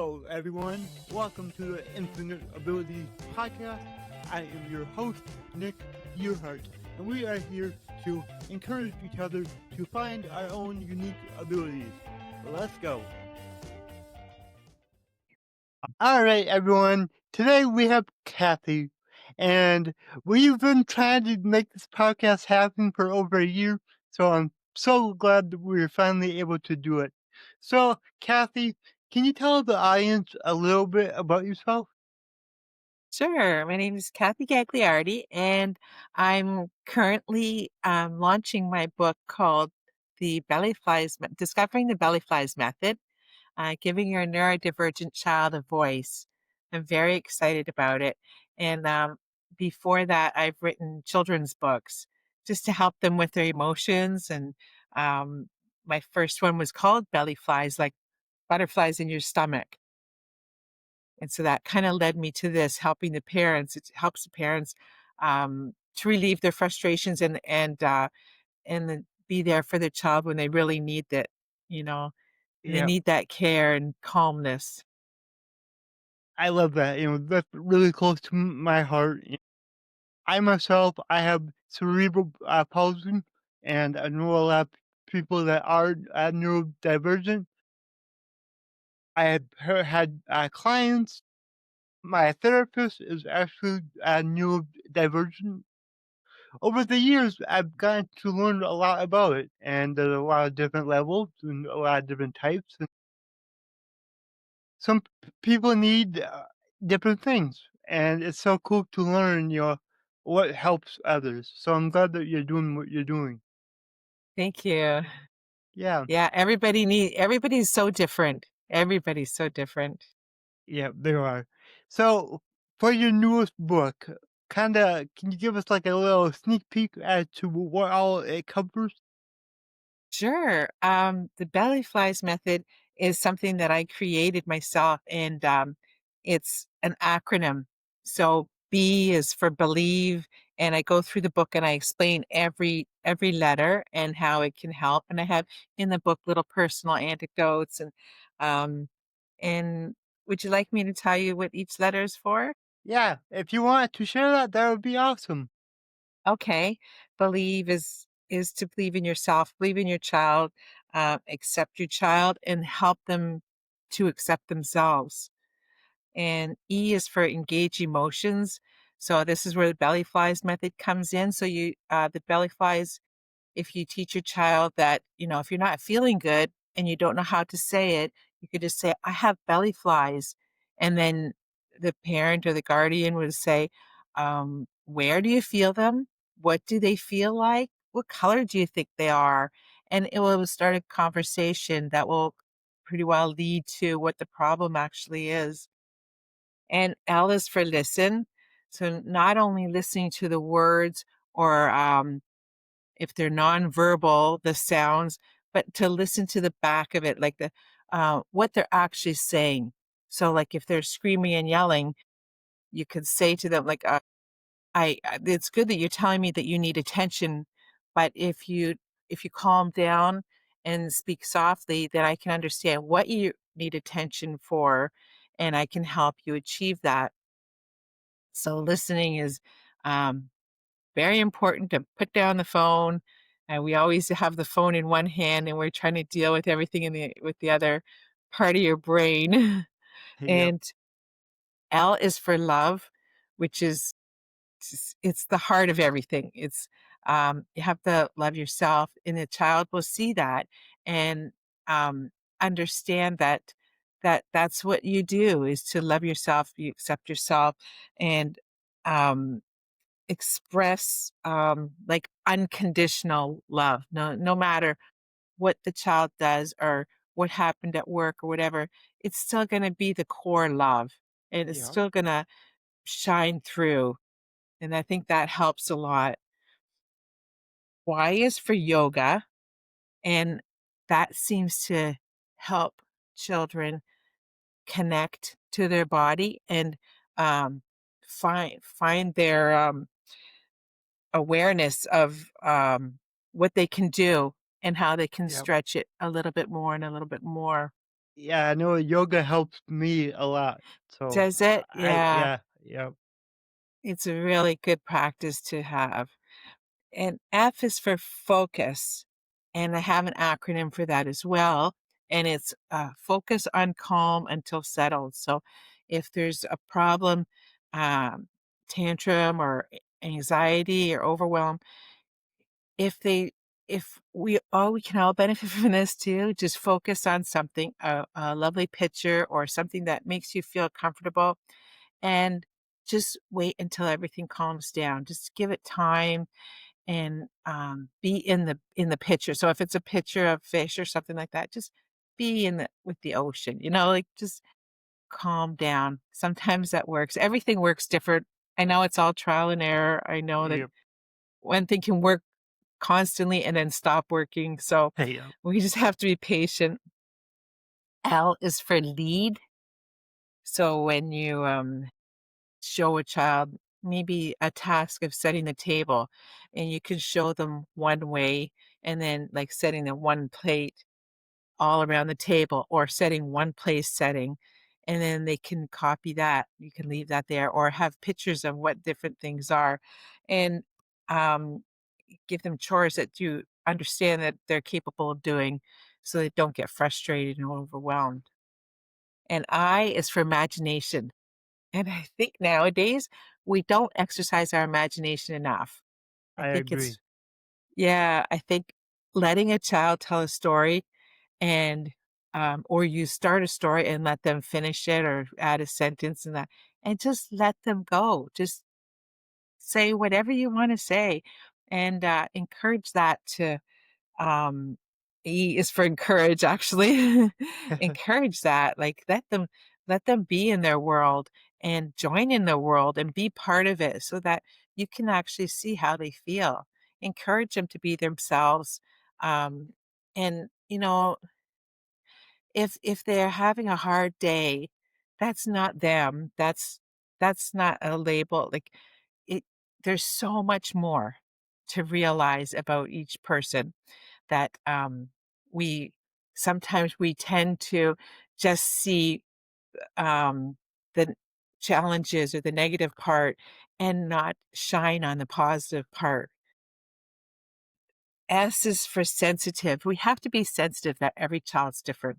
Hello, everyone. Welcome to the Infinite Abilities Podcast. I am your host, Nick Yerhart, and we are here to encourage each other to find our own unique abilities. Let's go. All right, everyone. Today we have Kathy, and we've been trying to make this podcast happen for over a year, so I'm so glad that we were finally able to do it. So, Kathy, can you tell the audience a little bit about yourself? Sure. My name is Kathy Gagliardi, and I'm currently launching my book called Discovering the Belly Flies Method, Giving Your Neurodivergent Child a Voice. I'm very excited about it. And before that, I've written children's books just to help them with their emotions. And my first one was called Belly Flies, like butterflies in your stomach. And so that kind of led me to this, helping the parents. It helps the parents to relieve their frustrations and then be there for their child when they really need it, you know, and they Yeah, need that care and calmness. I love that. That's really close to my heart. I myself, I have cerebral palsy, and I know a lot of people that are neurodivergent. I have had clients. My therapist is actually neurodivergent. Over the years, I've gotten to learn a lot about it, and there's a lot of different levels and a lot of different types. And some people need different things, and it's so cool to learn, what helps others. So I'm glad that you're doing what you're doing. Thank you. Yeah, Yeah, everybody's so different. Everybody's so different. yeah, there are. So for your newest book, can you give us like a little sneak peek as to what all it covers? Sure. The belly flies method is something that I created myself, and it's an acronym. So B is for believe, and I go through the book and I explain every letter and how it can help. And I have in the book little personal anecdotes um and would you like me to tell you what each letter is for? Yeah, if you want to share that, that would be awesome. Okay. Believe is to believe in yourself, believe in your child, accept your child, and help them to accept themselves. And E is for engage emotions. So this is where the belly flies method comes in. So the belly flies, if you teach your child that, if you're not feeling good and you don't know how to say it, you could just say, I have belly flies. And then the parent or the guardian would say, where do you feel them? What do they feel like? What color do you think they are? And it will start a conversation that will pretty well lead to what the problem actually is. And L is for listen. So not only listening to the words or if they're nonverbal, the sounds, but to listen to the back of it, like what they're actually saying. So, like if they're screaming and yelling, you could say to them, like, it's good that you're telling me that you need attention, but if you calm down and speak softly, then I can understand what you need attention for, and I can help you achieve that. So, listening is um, very important to put down the phone. And we always have the phone in one hand and we're trying to deal with everything with the other part of your brain. Yep. And L is for love, which is it's the heart of everything. It's you have to love yourself, and the child will see that and understand that's what you do is to love yourself. You accept yourself and um, express like unconditional love, no matter what the child does or what happened at work or whatever. It's still going to be the core love, and it's Yeah. still going to shine through, and I think that helps a lot. Y is for yoga, and that seems to help children connect to their body and um, find their awareness of what they can do and how they can Yep. stretch it a little bit more and a little bit more. Yeah, I know yoga helps me a lot. So Does it? I Yeah, yeah, yeah, it's a really good practice to have. And F is for focus, and I have an acronym for that as well, and it's, focus on calm until settled. So if there's a problem, um, tantrum or anxiety or overwhelm, if they if we can all benefit from this too, just focus on something, a lovely picture or something that makes you feel comfortable, and just wait until everything calms down. Just give it time and, be in the picture. So if it's a picture of fish or something like that, just be in the with the ocean, like, just calm down. Sometimes that works. Everything works different. I know it's all trial and error. I know that yep, one thing can work constantly and then stop working, so yep. we just have to be patient. L is for lead. So when you, show a child maybe a task of setting the table, and you can show them one way, and then, like, setting the one plate all around the table, or setting one place setting, and then they can copy that. You can leave that there or have pictures of what different things are, and, um, give them chores that you understand that they're capable of doing so they don't get frustrated and overwhelmed. And I is for imagination. And I think nowadays, we don't exercise our imagination enough. I I think agree. it's yeah, I think letting a child tell a story and, or you start a story and let them finish it or add a sentence and that, and just let them go. Just say whatever you wanna say and, encourage that to, um E is for encourage, actually. Encourage that, like, let them be in their world and join in their world and be part of it so that you can actually see how they feel. Encourage them to be themselves, and, if they're having a hard day, that's not them. That's not a label, like, it there's so much more to realize about each person that, we sometimes we tend to just see, the challenges or the negative part and not shine on the positive part. S is for sensitive. We have to be sensitive that every child's different.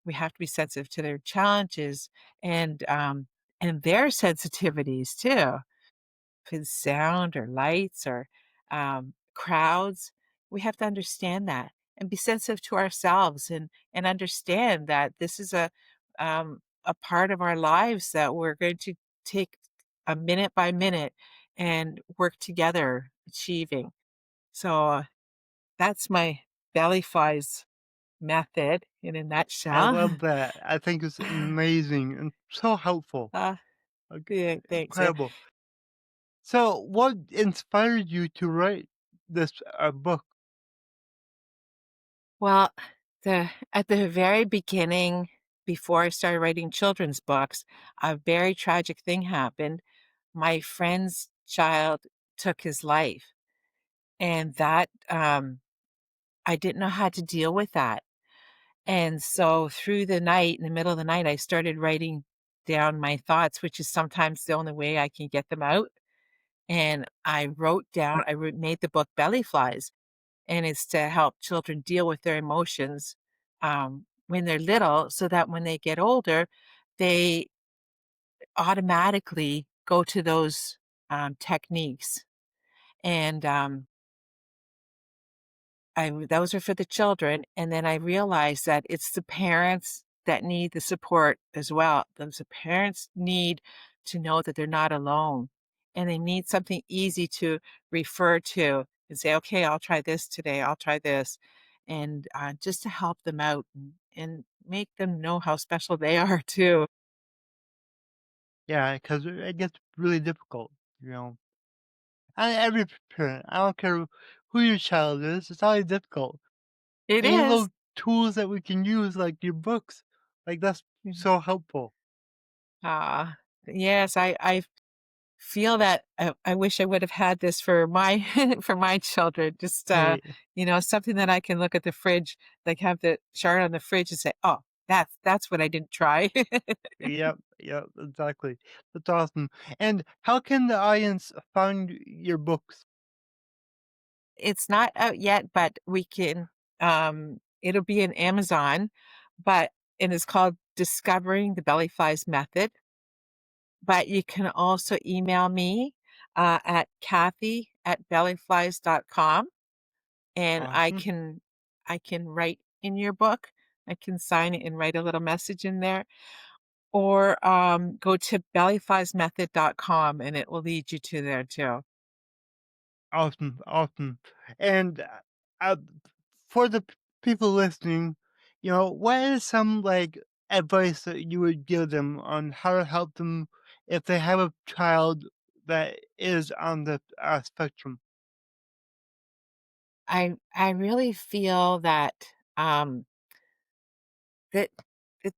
We have to be sensitive to their challenges and their sensitivities too. If it's sound or lights or, crowds, we have to understand that and be sensitive to ourselves and understand that this is a part of our lives that we're going to take a minute by minute and work together achieving. So, that's my belly flies method in a I nutshell. love that. I think it's amazing and so helpful. Uh, Like, yeah, thanks. incredible. So, what inspired you to write this book? Well, at the very beginning, before I started writing children's books, a very tragic thing happened. My friend's child took his life, and that, I didn't know how to deal with that. And so through the night, in the middle of the night, I started writing down my thoughts, which is sometimes the only way I can get them out. And I wrote, made the book Belly Flies, and it's to help children deal with their emotions, when they're little, so that when they get older, they automatically go to those, techniques. And, those are for the children, and then I realized that it's the parents that need the support as well. Those parents need to know that they're not alone, and they need something easy to refer to and say, "Okay, I'll try this today, I'll try this," and, just to help them out and make them know how special they are too. Yeah, because it gets really difficult, you know. And every parent, I don't care who your child is, it's always difficult. It Any is. little tools that we can use, like your books, like that's Mhm. so helpful. Ah, yes, I feel that I wish I would have had this for my for my children. Just Hey, something that I can look at the fridge, like have the chart on the fridge and say, "Oh, That's what I didn't try. Yep, yep, exactly. That's awesome. And how can the audience find your books? It's not out yet, but we can, it'll be in Amazon, but and it's called Discovering the Belly Flies Method. But you can also email me, at Kathy@bellyflies.com, and Awesome, I can write in your book. I can sign it and write a little message in there, or, go to bellyfliesmethod.com, and it will lead you to there too. awesome, awesome. And uh, for the people listening, what is some like advice that you would give them on how to help them if they have a child that is on the spectrum? I really feel um, that that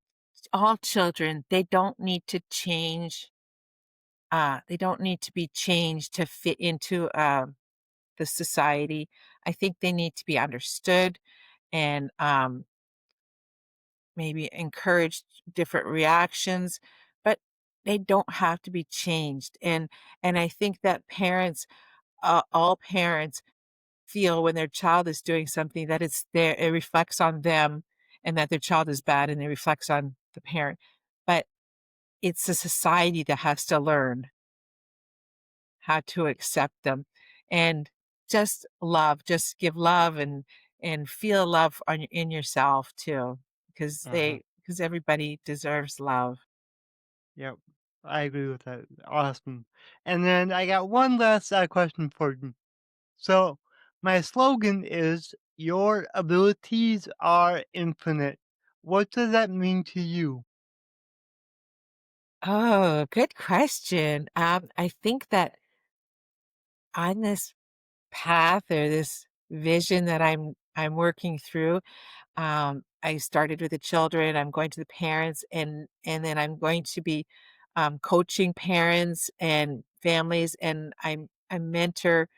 all children, they don't need to be changed to fit into, the society. I think they need to be understood and, maybe encouraged different reactions, but they don't have to be changed, and I think that all parents feel when their child is doing something that it reflects on them and that their child is bad and it reflects on the parent. But it's a society that has to learn how to accept them and just give love and feel love in yourself too, Uh-huh. because everybody deserves love. Yep. I agree with that. Awesome. And then I got one last question for you. So, my slogan is Your abilities are infinite. What does that mean to you? Oh, good question. I think that on this path or this vision that I'm working through, I started with the children, I'm going to the parents, and then I'm going to be, coaching parents and families, and I mentor,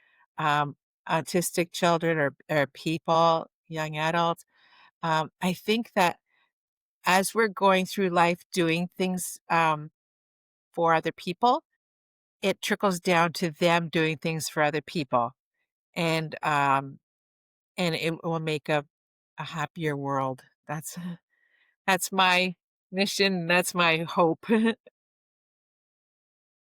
autistic children or people, young adults. I think that as we're going through life doing things, for other people, it trickles down to them doing things for other people, and, um, and it will make a happier world. That's my mission, that's my hope.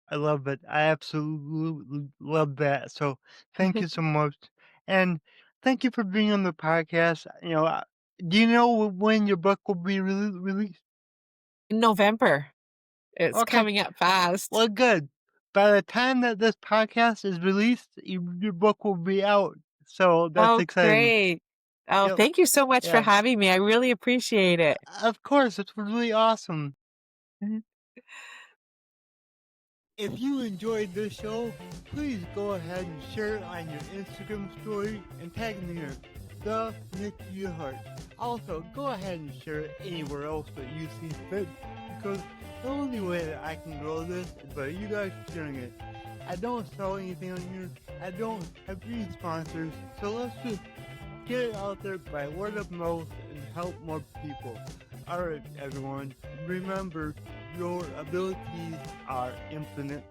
I love it. I absolutely love that. So, thank you so much. And thank you for being on the podcast. Do you know when your book will be released? In November, it's Okay. coming up fast. Well, good. By the time that this podcast is released, your book will be out. So, that's Oh, exciting. great. Oh, Yep. thank you so much for Yeah. having me, I really appreciate it. Of course, it's really awesome. Mhm. If you enjoyed this show, please go ahead and share it on your Instagram story and tag me here, the Nick Yerhart. Also, go ahead and share it anywhere else that you see fit, because the only way that I can grow this is by you guys sharing it. I don't sell anything on here. I don't have any sponsors, so let's just get it out there by word of mouth and help more people. Alright, everyone, remember your abilities are infinite.